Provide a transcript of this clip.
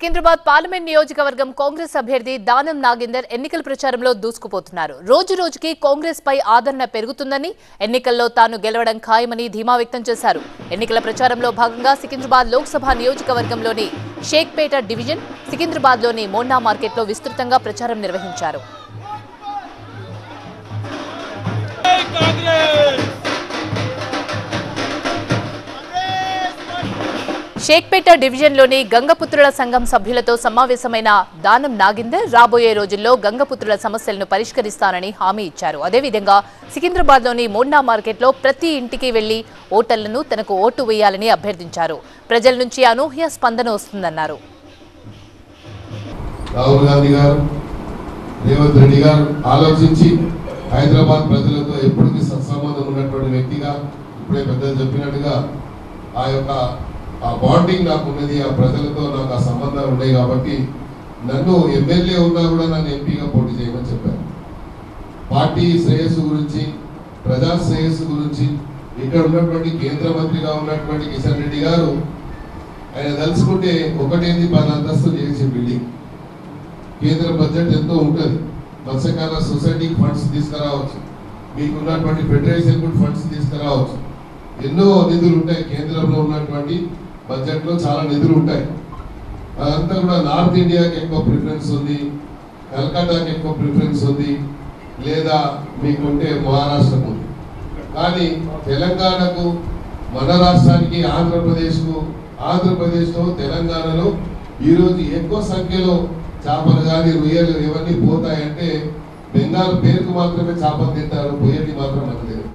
Secunderabad parliament నియోజకవర్గం కాంగ్రెస్ అభ్యర్థి దానం నాగేందర్ ఎన్నికల ప్రచారంలో దూసుకుపోతున్నారు. రోజు రోజుకి కాంగ్రెస్ పై ఆదరణ పెరుగుతుందని, ఎన్నికల్లో తాను గెలవడం ఖాయమని ధీమా వ్యక్తం చేశారు. ఎన్నికల ప్రచారంలో భాగంగా సికింద్రాబాద్ లోక్సభ నియోజకవర్గంలోని షేక్పేట డివిజన్, సికింద్రాబాద్లోని మోండా మార్కెట్లో విస్తృతంగా ప్రచారం నిర్వహించారు. షేక్పేట డివిజన్లోని గంగపుత్రుల సంఘం సభ్యులతో సమావేశమైన దానం నాగేందర్ రాబోయే రోజుల్లో గంగపుత్రుల సమస్యలను పరిష్కరిస్తానని హామీ ఇచ్చారు. అదేవిధంగా సికింద్రాబాద్లోని మోండా మార్కెట్లో ప్రతి ఇంటికి వెళ్లి ఓటర్లను తనకు ఓటు వేయాలని అభ్యర్థించారు. ప్రజల నుంచి అనూహ్య స్పందన వస్తుందన్నారు. రాహుల్ గాంధీ గారు, రేవంత్ రెడ్డి గారు ఆలోచించి హైదరాబాద్ ప్రజలతో ఎప్పటికీ సత్సంబంధం ఉన్నటువంటి వ్యక్తిగా, ఇప్పుడే పెద్దలు చెప్పినట్టుగా ఆ బాండింగ్ నాకు ఉన్నది, ఆ ప్రజలతో నాకు ఆ సంబంధాలు ఉన్నాయి కాబట్టి నన్ను ఎమ్మెల్యే ఉన్నా కూడా నన్ను ఎంపీగా పోటీ చేయమని చెప్పారు. పార్టీ శ్రేయస్సు గురించి, ప్రజా శ్రేయస్సు గురించి ఇక్కడ ఉన్నటువంటి కేంద్ర మంత్రిగా ఉన్నటువంటి కిషన్ రెడ్డి గారు ఆయన తలుచుకుంటే 1-10 అంతస్తులు చేసే బిల్డింగ్, కేంద్ర బడ్జెట్ ఎంతో ఉంటుంది, మత్స్యకార సొసైటీకి ఫండ్స్ తీసుకురావచ్చు, మీకు ఉన్నటువంటి ఫెడరేషన్ ఫండ్స్ తీసుకురావచ్చు, ఎన్నో నిధులు ఉంటాయి. కేంద్రంలో ఉన్నటువంటి బడ్జెట్లో చాలా నిధులు ఉంటాయి. అదంతా కూడా నార్త్ ఇండియాకి ఎక్కువ ప్రిఫరెన్స్ ఉంది, కలకత్తాకి ఎక్కువ ప్రిఫరెన్స్ ఉంది, లేదా మీకుంటే మహారాష్ట్రకు ఉంది. కానీ తెలంగాణకు, మన రాష్ట్రానికి, ఆంధ్రప్రదేశ్లో తెలంగాణలో ఈరోజు ఎక్కువ సంఖ్యలో చేపలు కానీ రొయ్యలు ఇవన్నీ పోతాయంటే బెంగాల్ పేరుకు మాత్రమే చేపలు తింటారు, పొయ్యటి మాత్రం మనకు తెలియదు.